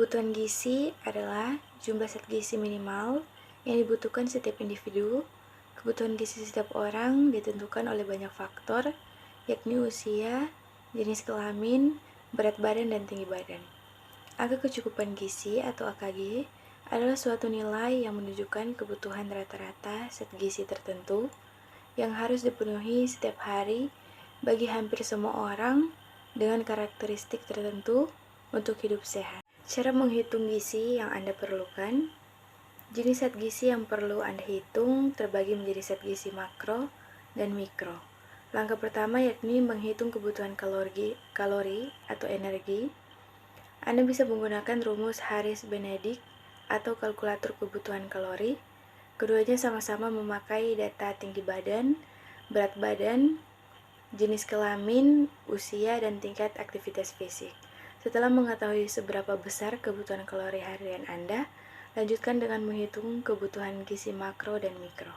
Kebutuhan gizi adalah jumlah zat gizi minimal yang dibutuhkan setiap individu. Kebutuhan gizi setiap orang ditentukan oleh banyak faktor, yakni usia, jenis kelamin, berat badan, dan tinggi badan. Angka kecukupan gizi atau AKG adalah suatu nilai yang menunjukkan kebutuhan rata-rata zat gizi tertentu yang harus dipenuhi setiap hari bagi hampir semua orang dengan karakteristik tertentu untuk hidup sehat. Cara menghitung gizi yang Anda perlukan. Jenis zat gizi yang perlu Anda hitung terbagi menjadi zat gizi makro dan mikro. Langkah pertama yakni menghitung kebutuhan kalori atau energi. Anda bisa menggunakan rumus Harris-Benedict atau kalkulator kebutuhan kalori. Keduanya sama-sama memakai data tinggi badan, berat badan, jenis kelamin, usia, dan tingkat aktivitas fisik. Setelah mengetahui seberapa besar kebutuhan kalori harian Anda, lanjutkan dengan menghitung kebutuhan gizi makro dan mikro.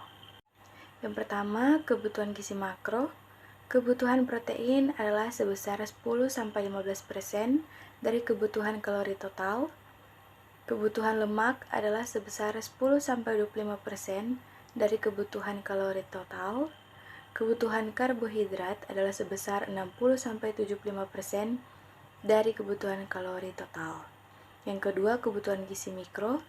Yang pertama, kebutuhan gizi makro. Kebutuhan protein adalah sebesar 10-15% dari kebutuhan kalori total. Kebutuhan lemak adalah sebesar 10-25% dari kebutuhan kalori total. Kebutuhan karbohidrat adalah sebesar 60-75% dari kebutuhan kalori total. Yang kedua, kebutuhan gizi mikro.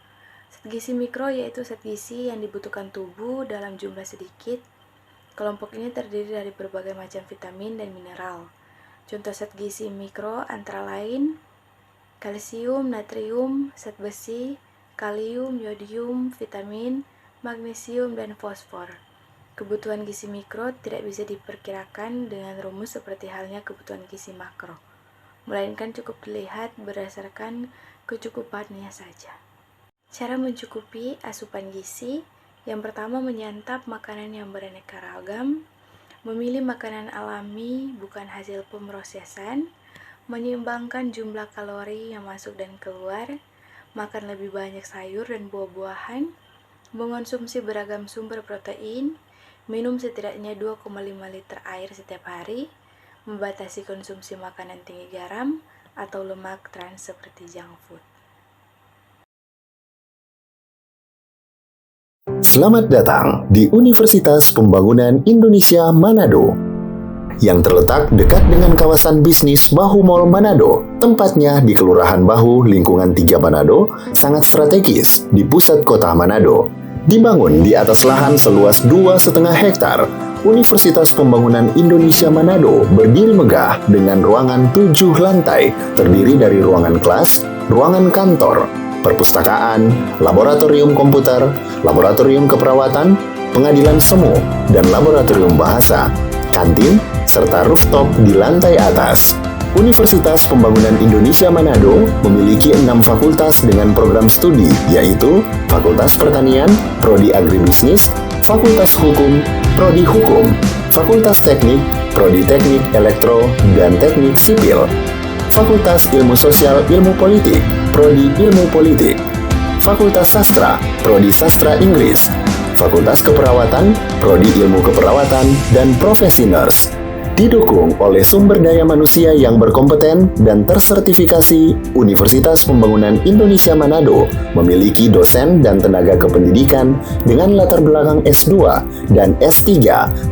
Zat gizi mikro yaitu zat gizi yang dibutuhkan tubuh dalam jumlah sedikit. Kelompok ini terdiri dari berbagai macam vitamin dan mineral. Contoh zat gizi mikro antara lain kalsium, natrium, zat besi, kalium, yodium, vitamin, magnesium, dan fosfor. Kebutuhan gizi mikro tidak bisa diperkirakan dengan rumus seperti halnya kebutuhan gizi makro, melainkan cukup dilihat berdasarkan kecukupannya saja. Cara mencukupi asupan gizi. Yang pertama, menyantap makanan yang beraneka ragam, memilih makanan alami bukan hasil pemrosesan, menyeimbangkan jumlah kalori yang masuk dan keluar, makan lebih banyak sayur dan buah-buahan, mengonsumsi beragam sumber protein, minum setidaknya 2,5 liter air setiap hari, membatasi konsumsi makanan tinggi garam atau lemak trans seperti junk food. Selamat datang di Universitas Pembangunan Indonesia Manado yang terletak dekat dengan kawasan bisnis Bahu Mall Manado. Tempatnya di Kelurahan Bahu, lingkungan 3 Manado, sangat strategis di pusat kota Manado. Dibangun di atas lahan seluas 2,5 hektar, Universitas Pembangunan Indonesia Manado berdiri megah dengan ruangan 7 lantai, terdiri dari ruangan kelas, ruangan kantor, perpustakaan, laboratorium komputer, laboratorium keperawatan, pengadilan semu, dan laboratorium bahasa, kantin, serta rooftop di lantai atas. Universitas Pembangunan Indonesia Manado memiliki 6 fakultas dengan program studi, yaitu Fakultas Pertanian, Prodi Agribisnis, Fakultas Hukum, Prodi Hukum, Fakultas Teknik, Prodi Teknik Elektro dan Teknik Sipil, Fakultas Ilmu Sosial Ilmu Politik, Prodi Ilmu Politik, Fakultas Sastra, Prodi Sastra Inggris, Fakultas Keperawatan, Prodi Ilmu Keperawatan, dan Profesi Nurse. Didukung oleh sumber daya manusia yang berkompeten dan tersertifikasi, Universitas Pembangunan Indonesia Manado memiliki dosen dan tenaga kependidikan dengan latar belakang S2 dan S3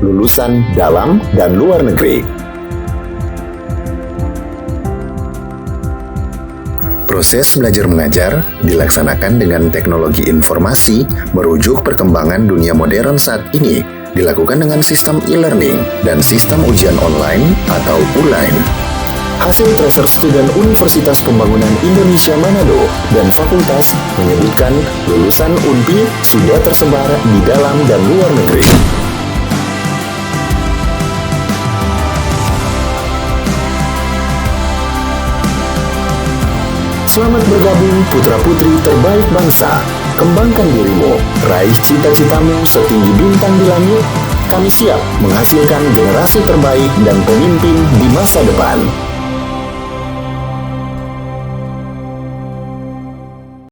lulusan dalam dan luar negeri. Proses belajar mengajar dilaksanakan dengan teknologi informasi merujuk perkembangan dunia modern saat ini, dilakukan dengan sistem e-learning dan sistem ujian online atau ULAIN. Hasil tracer student Universitas Pembangunan Indonesia Manado dan fakultas menyebutkan lulusan UNPI sudah tersebar di dalam dan luar negeri. Selamat bergabung putra-putri terbaik bangsa. Kembangkan dirimu, raih cita-citamu setinggi bintang di langit. Kami siap menghasilkan generasi terbaik dan pemimpin di masa depan.